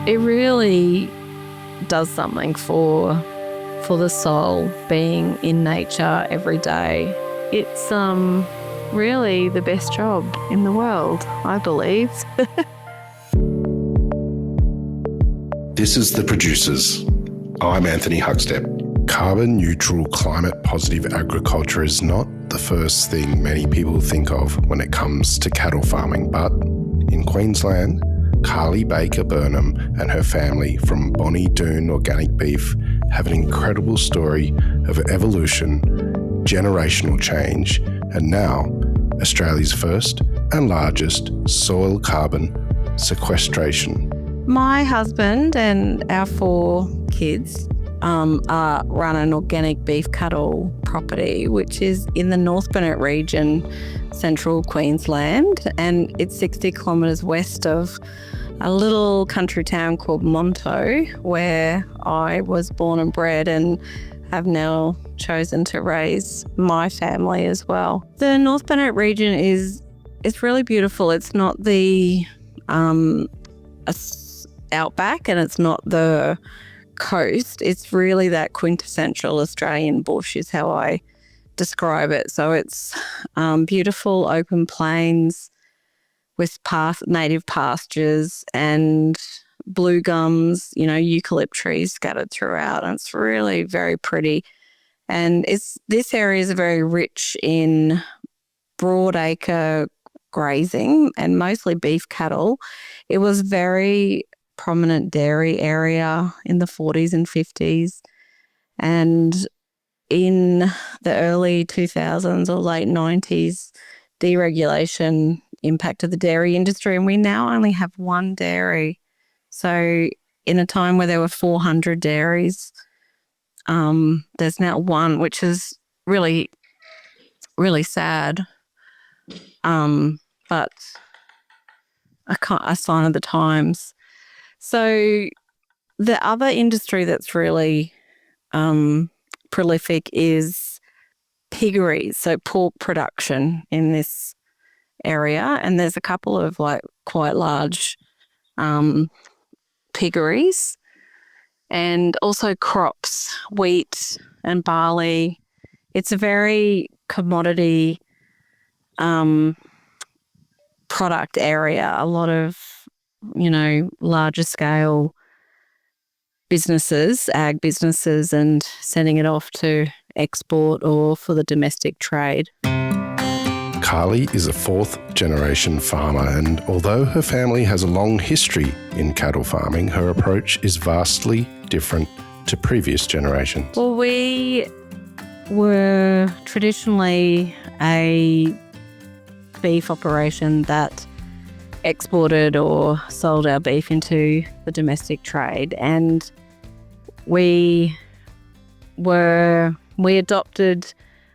It really does something for the soul, being in nature every day. It's really the best job in the world, I believe. This is The Producers. I'm Anthony Huckstep. Carbon neutral, climate positive agriculture is not the first thing many people think of when it comes to cattle farming, but in Queensland, Carly Baker-Burnham and her family from Bonnie Doone Organic Beef have an incredible story of evolution, generational change, and now Australia's first and largest soil carbon sequestration. My husband and our 4 kids run an organic beef cattle property, which is in the North Burnett region, central Queensland, and it's 60 kilometres west of a little country town called Monto, where I was born and bred and have now chosen to raise my family as well. The North Burnett region it's really beautiful. It's not the outback and it's not the coast. It's really that quintessential Australian bush is how I describe it. So it's beautiful open plains with native pastures and blue gums, eucalypt trees scattered throughout. And it's really very pretty. And this area is very rich in broadacre grazing and mostly beef cattle. It was very prominent dairy area in the 40s and 50s. And in the early 2000s or late 90s, deregulation impacted the dairy industry, and we now only have 1 dairy. So in a time where there were 400 dairies, there's now 1, which is really, really sad. But a sign of the times. So the other industry that's really prolific is piggeries, so pork production in this area. And there's a couple of quite large piggeries, and also crops, wheat and barley. It's a very commodity product area. A lot of, larger scale businesses, ag businesses, and sending it off to export or for the domestic trade. Carly is a 4th generation farmer, and although her family has a long history in cattle farming, her approach is vastly different to previous generations. Well, we were traditionally a beef operation that exported or sold our beef into the domestic trade, and we adopted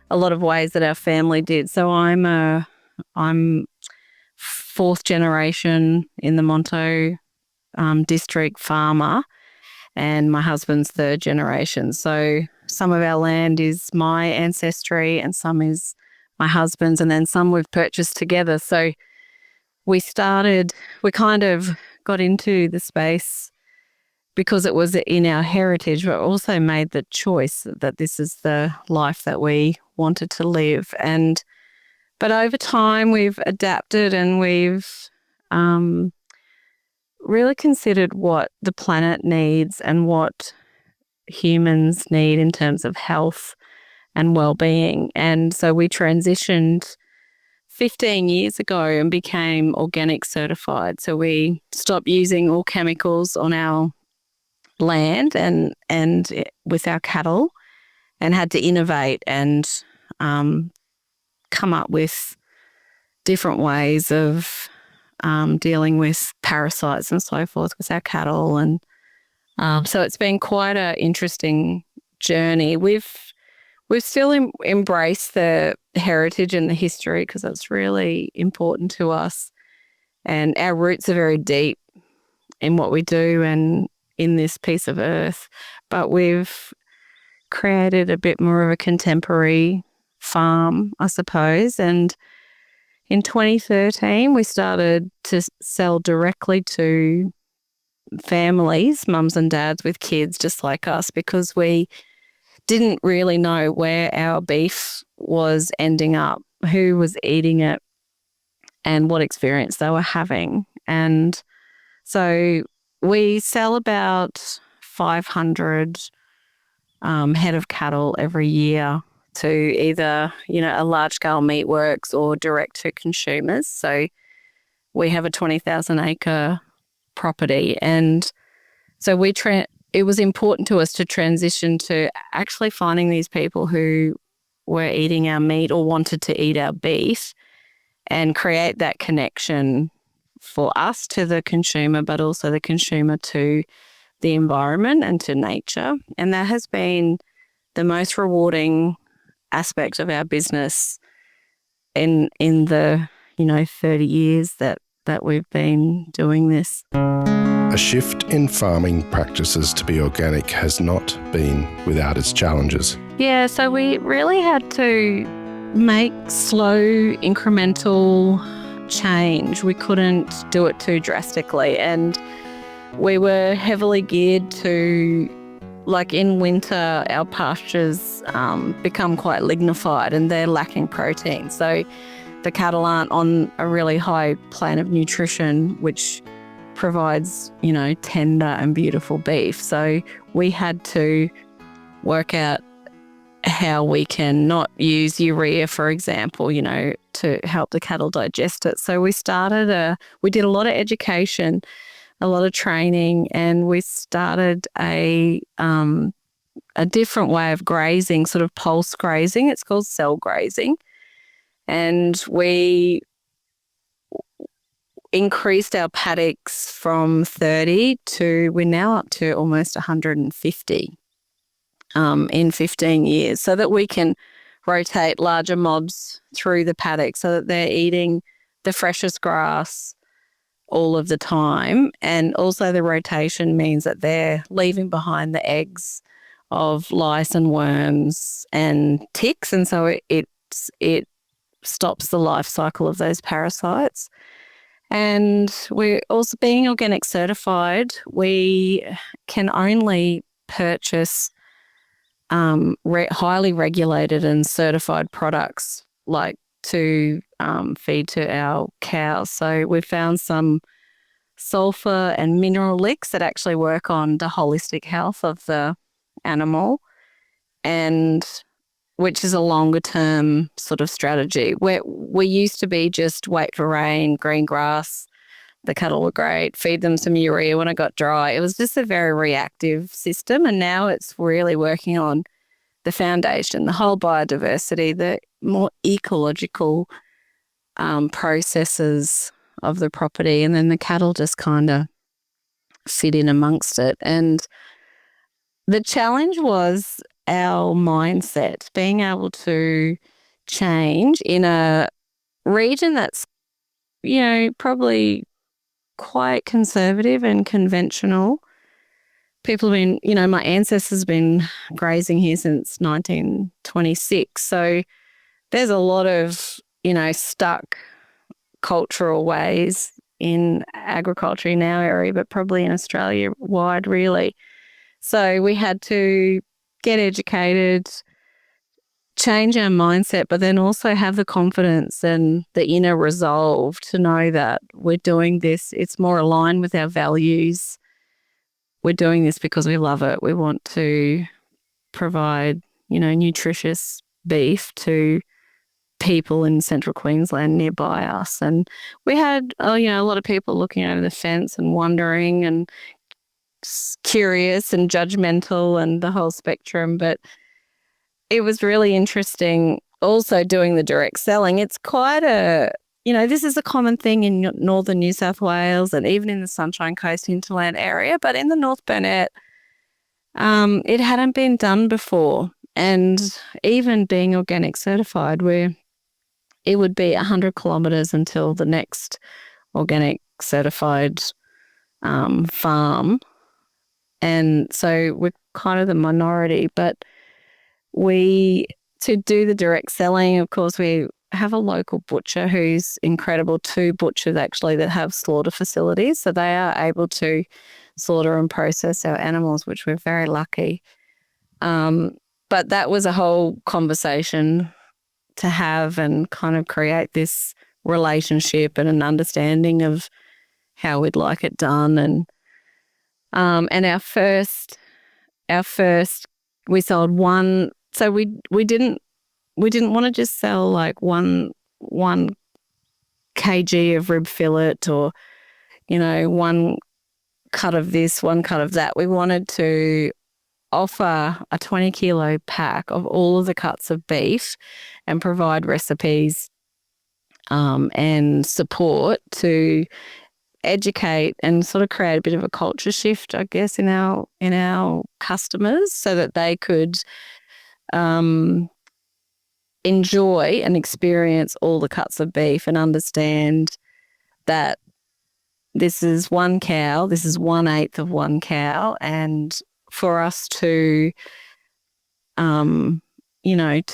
a lot of ways that our family did. So I'm 4th generation in the Monto district farmer, and my husband's 3rd generation. So some of our land is my ancestry and some is my husband's, and then some we've purchased together. So we kind of got into the space because it was in our heritage, but also made the choice that this is the life that we wanted to live. But over time we've adapted, and we've really considered what the planet needs and what humans need in terms of health and well-being. And so we transitioned 15 years ago and became organic certified. So we stopped using all chemicals on our land and with our cattle, and had to innovate and come up with different ways of dealing with parasites and so forth with our cattle. And so it's been quite an interesting journey. We've still embraced the heritage and the history because that's really important to us. And our roots are very deep in what we do and in this piece of earth. But we've created a bit more of a contemporary farm, I suppose. And in 2013, we started to sell directly to families, mums and dads with kids just like us, because we didn't really know where our beef was ending up, who was eating it, and what experience they were having. And so we sell about 500 head of cattle every year to either, a large-scale meatworks or direct to consumers. So we have a 20,000 acre property, and so it was important to us to transition to actually finding these people who were eating our meat or wanted to eat our beef and create that connection for us to the consumer, but also the consumer to the environment and to nature. And that has been the most rewarding aspect of our business in the 30 years that we've been doing this. A shift in farming practices to be organic has not been without its challenges. Yeah, so we really had to make slow, incremental change. We couldn't do it too drastically, and we were heavily geared to, like in winter, our pastures become quite lignified and they're lacking protein. So the cattle aren't on a really high plan of nutrition, which provides, tender and beautiful beef. So we had to work out how we can not use urea, for example, to help the cattle digest it. So we did a lot of education, a lot of training, and we started a different way of grazing, sort of pulse grazing. It's called cell grazing. And we increased our paddocks from 30 to, we're now up to almost 150 in 15 years, so that we can rotate larger mobs through the paddock so that they're eating the freshest grass all of the time. And also the rotation means that they're leaving behind the eggs of lice and worms and ticks. And so it stops the life cycle of those parasites. And we're also, being organic certified, we can only purchase highly regulated and certified products, like to feed to our cows. So we found some sulfur and mineral licks that actually work on the holistic health of the animal, and which is a longer term sort of strategy. Where we used to be just wait for rain, green grass, the cattle were great, feed them some urea when it got dry. It was just a very reactive system, and now it's really working on the foundation, the whole biodiversity, the more ecological processes of the property, and then the cattle just kind of fit in amongst it. And the challenge was our mindset, being able to change in a region that's, probably quite conservative and conventional. People have been, my ancestors have been grazing here since 1926. So there's a lot of, stuck cultural ways in agriculture in our area, but probably in Australia wide, really. So we had to get educated, change our mindset, but then also have the confidence and the inner resolve to know that we're doing this. It's more aligned with our values. We're doing this because we love it. We want to provide, nutritious beef to people in central Queensland nearby us. And we had, a lot of people looking over the fence and wondering and curious and judgmental and the whole spectrum. But it was really interesting also doing the direct selling. It's quite this is a common thing in northern New South Wales and even in the Sunshine Coast hinterland area, but in the North Burnett, it hadn't been done before. And even being organic certified, it would be 100 kilometres until the next organic certified farm. And so we're kind of the minority, but to do the direct selling, of course, we have a local butcher who's incredible, 2 butchers actually that have slaughter facilities. So they are able to slaughter and process our animals, which we're very lucky. But that was a whole conversation to have and kind of create this relationship and an understanding of how we'd like it done. And our first we sold one. So we didn't want to just sell like one kg of rib fillet or, one cut of this, one cut of that. We wanted to offer a 20 kilo pack of all of the cuts of beef and provide recipes and support to educate and sort of create a bit of a culture shift, I guess, in our customers so that they could enjoy and experience all the cuts of beef and understand that this is one cow, this is 1/8 of one cow, and for us to, to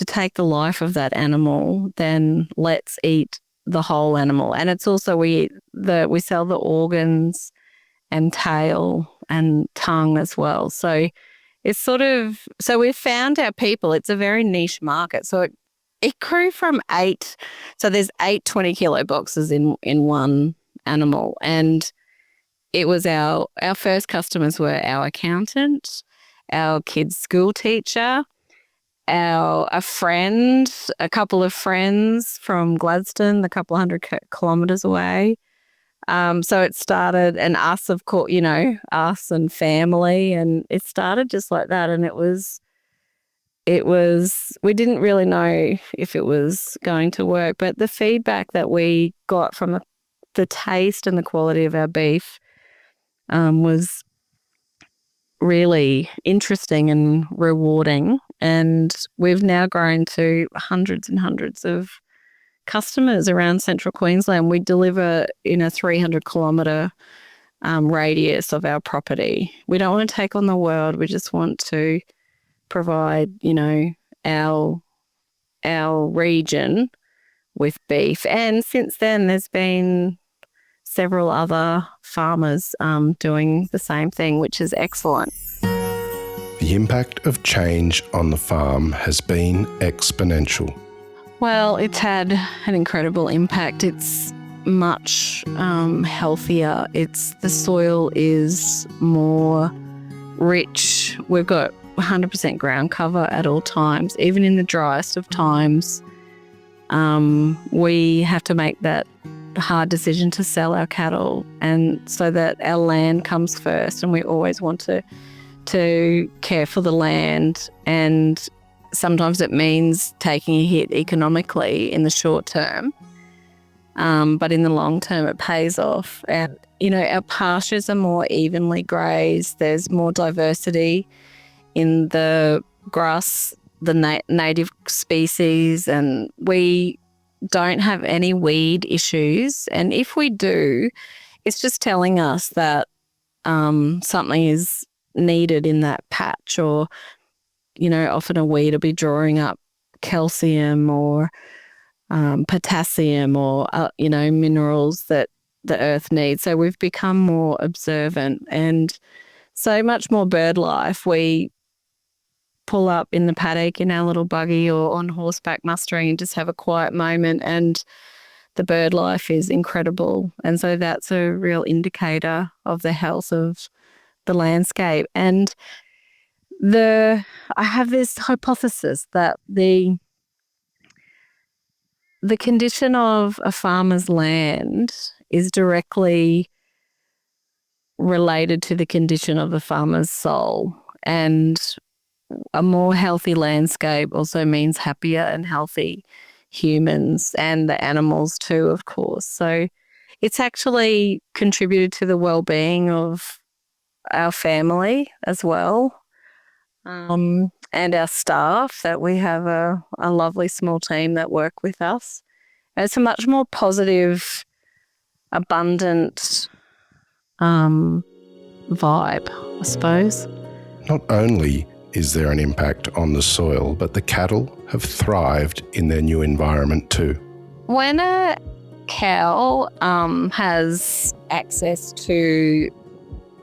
take the life of that animal, then let's eat the whole animal. And it's also we sell the organs and tail and tongue as well. So it's so we've found our people. It's a very niche market. So it grew from 8. So there's 8 20 kilo boxes in one animal. And it was our first customers were our accountant, our kids' school teacher, a friend, a couple of friends from Gladstone, a couple of 100 kilometres away. So it started, and us, of course, us and family, and it started just like that. And it was, we didn't really know if it was going to work, but the feedback that we got from the taste and the quality of our beef was really interesting and rewarding. And we've now grown to hundreds and hundreds of customers around central Queensland. We deliver in a 300 kilometre radius of our property. We don't want to take on the world. We just want to provide, our region with beef. And since then, there's been several other farmers doing the same thing, which is excellent. The impact of change on the farm has been exponential. Well, it's had an incredible impact. It's much healthier. The soil is more rich. We've got 100% ground cover at all times. Even in the driest of times, we have to make that hard decision to sell our cattle, and so that our land comes first, and we always want to care for the land. And sometimes it means taking a hit economically in the short term, but in the long term it pays off. And our pastures are more evenly grazed. There's more diversity in the grass, the native species, and we don't have any weed issues. And if we do, it's just telling us that something is needed in that patch, or, often a weed will be drawing up calcium or potassium or, minerals that the earth needs. So we've become more observant, and so much more bird life. We pull up in the paddock in our little buggy or on horseback mustering and just have a quiet moment, and the bird life is incredible. And so that's a real indicator of the health of the landscape. And I have this hypothesis that the condition of a farmer's land is directly related to the condition of the farmer's soul. And a more healthy landscape also means happier and healthy humans, and the animals too, of course. So it's actually contributed to the well-being of our family as well, and our staff, that we have a lovely small team that work with us. And it's a much more positive, abundant vibe, I suppose. Not only is there an impact on the soil, but the cattle have thrived in their new environment too. When a cow has access to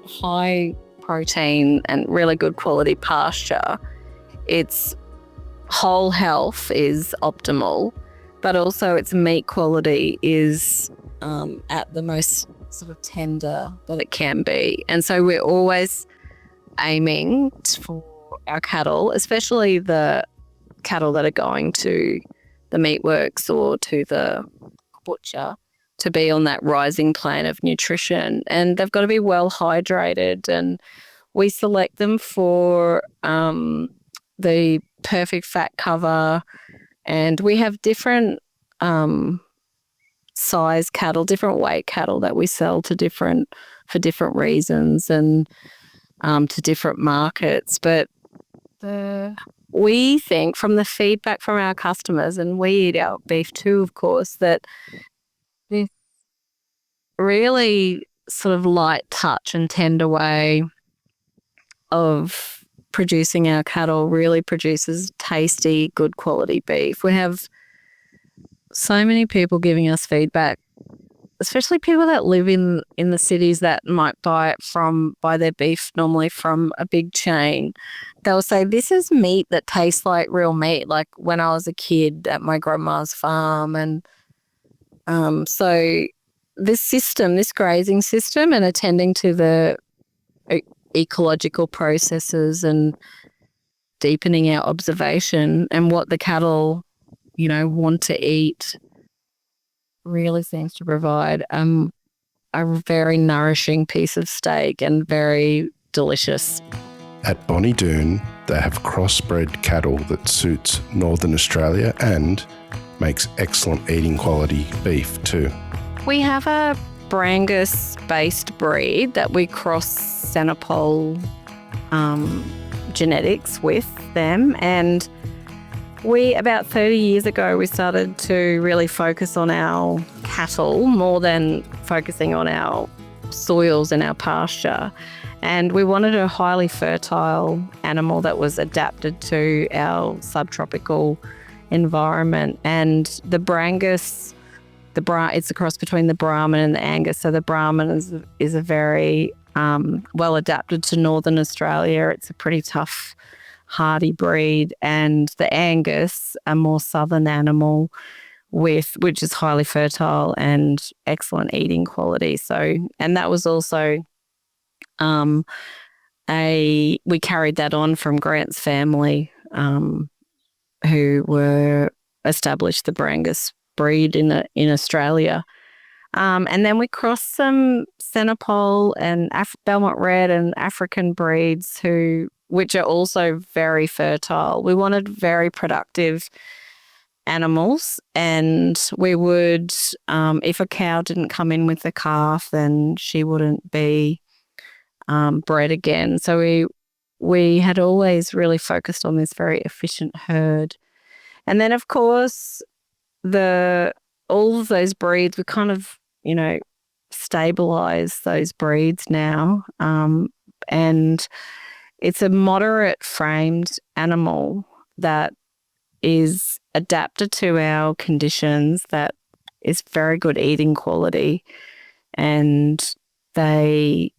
high protein and really good quality pasture, its whole health is optimal, but also its meat quality is at the most sort of tender that it can be. And so we're always aiming for our cattle, especially the cattle that are going to the meatworks or to the butcher, to be on that rising plane of nutrition. And they've got to be well hydrated, and we select them for the perfect fat cover, and we have different size cattle, different weight cattle that we sell to for different reasons and to different markets. But we think, from the feedback from our customers, and we eat our beef too, of course, that this really sort of light touch and tender way of producing our cattle really produces tasty, good quality beef. We have so many people giving us feedback, especially people that live in the cities that might buy their beef normally from a big chain. They'll say, this is meat that tastes like real meat, like when I was a kid at my grandma's farm. And so this grazing system and attending to the ecological processes and deepening our observation and what the cattle, want to eat really seems to provide a very nourishing piece of steak and very delicious. At Bonnie Doone, they have crossbred cattle that suits Northern Australia and makes excellent eating quality beef too. We have a Brangus-based breed that we cross Senapol genetics with them, and about 30 years ago, we started to really focus on our cattle more than focusing on our soils and our pasture. And we wanted a highly fertile animal that was adapted to our subtropical environment. And the Brangus, it's a cross between the Brahman and the Angus. So the Brahman is a very well adapted to Northern Australia. It's a pretty tough, hardy breed, and the Angus, a more southern animal which is highly fertile and excellent eating quality. So, and that was also we carried that on from Grant's family, who were established the Brangus breed in Australia. And then we crossed some Senapol and Belmont Red and African breeds which are also very fertile. We wanted very productive animals, and we would, if a cow didn't come in with the calf, then she wouldn't be bred again. So we had always really focused on this very efficient herd. And then, of course, all of those breeds, we kind of, stabilize those breeds now. And it's a moderate framed animal that is adapted to our conditions, that is very good eating quality, and they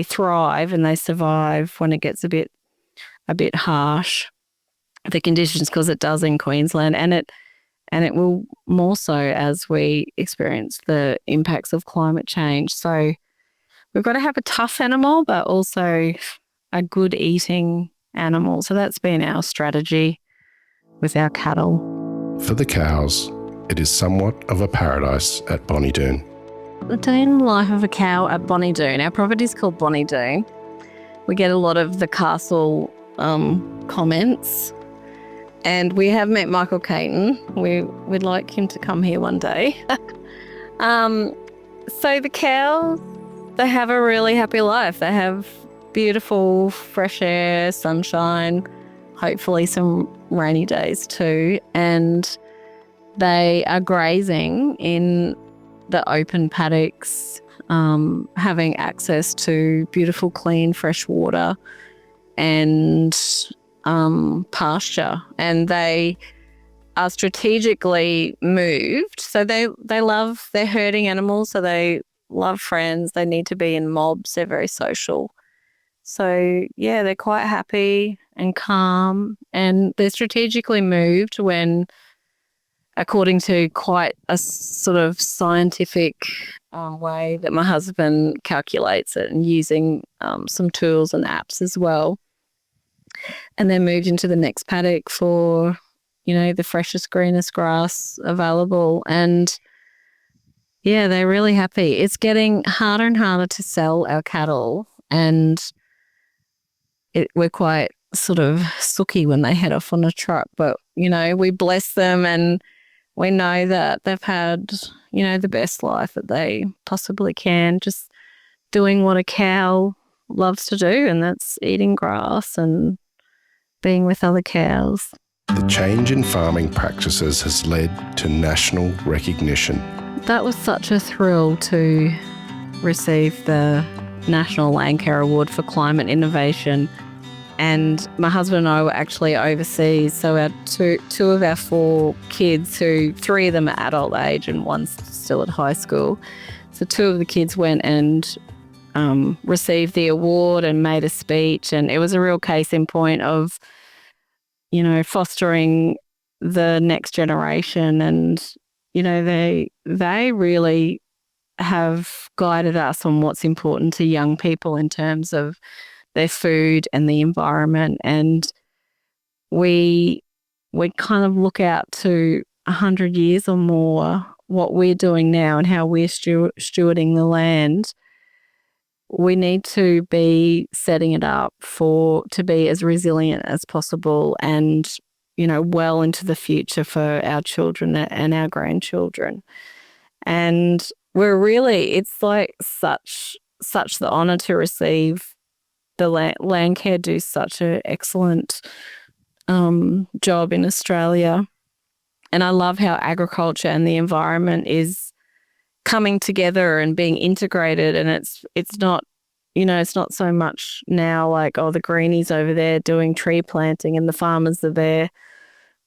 thrive and they survive when it gets a bit harsh, the conditions, because it does in Queensland, and it will more so as we experience the impacts of climate change. So we've got to have a tough animal, but also a good eating animal. So that's been our strategy with our cattle. For the cows, it is somewhat of a paradise at Bonnie Doone. The day in the life of a cow at Bonnie Doone. Our property is called Bonnie Doone. We get a lot of the castle comments, and we have met Michael Caton. We'd like him to come here one day. So the cows, they have a really happy life. They have beautiful fresh air, sunshine, hopefully some rainy days too, and they are grazing in the open paddocks, having access to beautiful, clean, fresh water and pasture. And they are strategically moved. So they love their herding animals. So they love friends. They need to be in mobs. They're very social. So, yeah, they're quite happy and calm, and they're strategically moved when, according to quite a sort of scientific way that my husband calculates it, and using some tools and apps as well. And then moved into the next paddock for, the freshest, greenest grass available. And yeah, they're really happy. It's getting harder and harder to sell our cattle, and we're quite sort of sooky when they head off on a truck. But, we bless them, and we know that they've had, the best life that they possibly can, just doing what a cow loves to do, and that's eating grass and being with other cows. The change in farming practices has led to national recognition. That was such a thrill to receive the National Landcare Award for Climate Innovation. And my husband and I were actually overseas. So our two of our 4 kids, who 3 of them are adult age and one's still at high school. So 2 of the kids went and received the award and made a speech. And it was a real case in point of, fostering the next generation. And, they really have guided us on what's important to young people in terms of their food and the environment. And we kind of look out to 100 years or more, what we're doing now and how we're stewarding the land. We need to be setting it up to be as resilient as possible and, well into the future for our children and our grandchildren. And it's like such the honour to receive the Landcare do such an excellent job in Australia. And I love how agriculture and the environment is coming together and being integrated. And it's not, it's not so much now like, the greenies over there doing tree planting and the farmers are there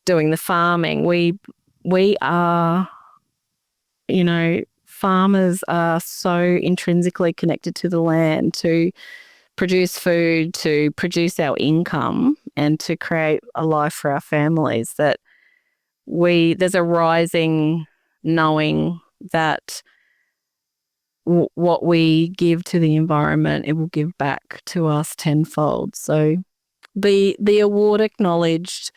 doing the farming. We are, farmers are so intrinsically connected to the land to produce food, to produce our income, and to create a life for our families, that there's a rising knowing that what we give to the environment, it will give back to us tenfold. So the award acknowledged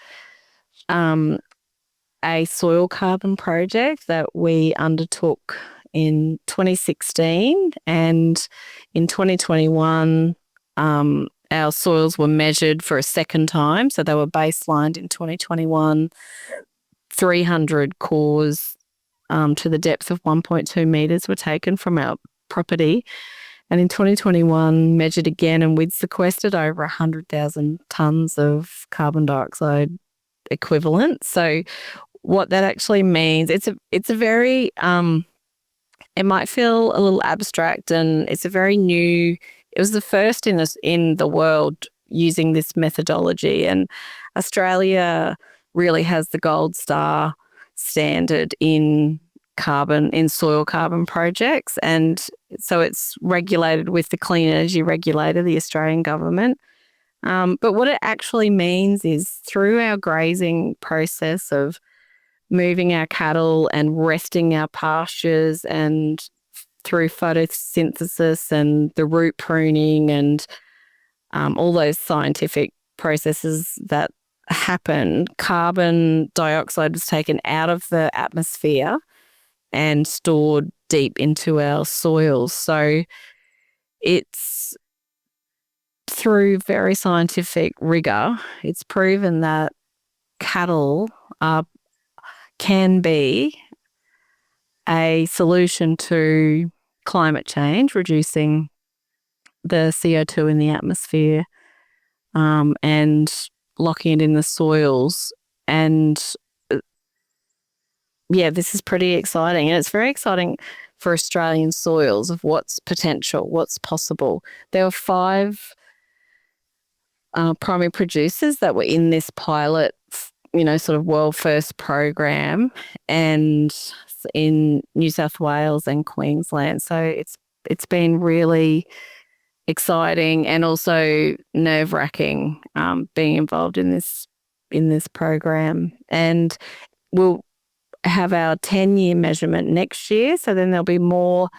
a soil carbon project that we undertook in 2016, and in 2021 our soils were measured for a second time. So they were baselined in 2021, 300 cores to the depth of 1.2 metres were taken from our property. And in 2021, measured again, and we'd sequestered over 100,000 tonnes of carbon dioxide equivalent. So what that actually means, it's a very, it might feel a little abstract, and it's a very new, it was the first in the world using this methodology. And Australia really has the gold star standard in soil carbon projects. And so it's regulated with the Clean Energy Regulator, the Australian government. But what it actually means is, through our grazing process of moving our cattle and resting our pastures, and through photosynthesis and the root pruning and all those scientific processes that happen, carbon dioxide was taken out of the atmosphere and stored deep into our soils. So it's, through very scientific rigour, it's proven that cattle can be a solution to climate change, reducing the CO2 in the atmosphere and locking it in the soils. And this is pretty exciting. And it's very exciting for Australian soils, of what's potential, what's possible. There were 5 primary producers that were in this pilot, sort of world first program. And farms in New South Wales and Queensland. So it's been really exciting and also nerve-wracking being involved in this program. And we'll have our 10-year measurement next year, so then there'll be more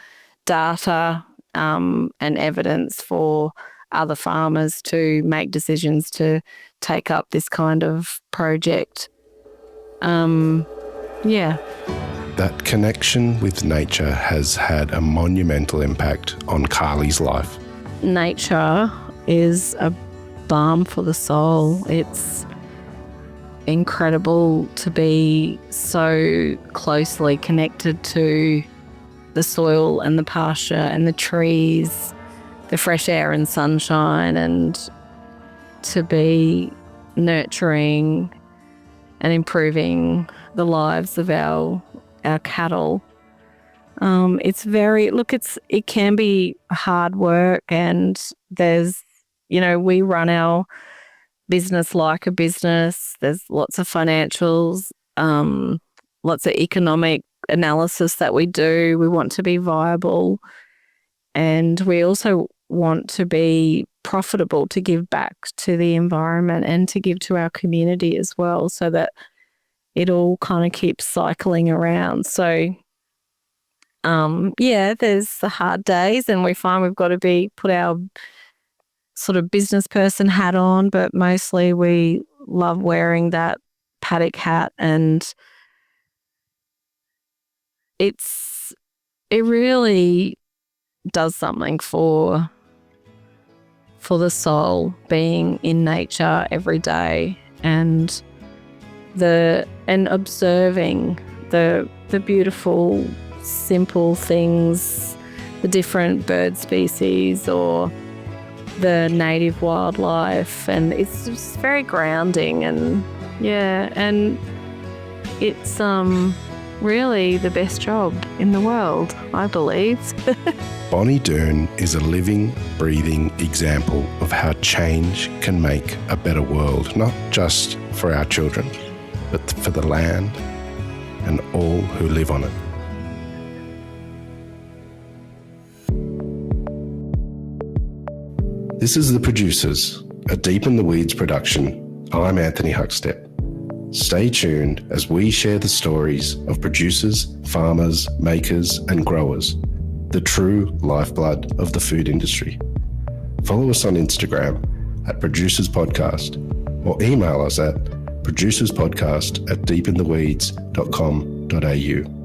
data and evidence for other farmers to make decisions to take up this kind of project. Yeah. That connection with nature has had a monumental impact on Carly's life. Nature is a balm for the soul. It's incredible to be so closely connected to the soil and the pasture and the trees, the fresh air and sunshine, and to be nurturing and improving the lives of our cattle. It can be hard work, and there's, we run our business like a business. There's lots of financials, lots of economic analysis that we do. We want to be viable, and we also want to be profitable, to give back to the environment and to give to our community as well, so that it all kind of keeps cycling around. So there's the hard days, and we find we've got to put our sort of business person hat on, but mostly we love wearing that paddock hat, and it really does something for the soul, being in nature every day and observing the beautiful, simple things, the different bird species or the native wildlife, and it's just very grounding, and it's really the best job in the world, I believe. Bonnie Doone is a living, breathing example of how change can make a better world, not just for our children, but for the land and all who live on it. This is The Producers, a Deep in the Weeds production. I'm Anthony Huckstep. Stay tuned as we share the stories of producers, farmers, makers, and growers, the true lifeblood of the food industry. Follow us on Instagram at Producers Podcast, or email us at producerspodcast@deepintheweeds.com.au.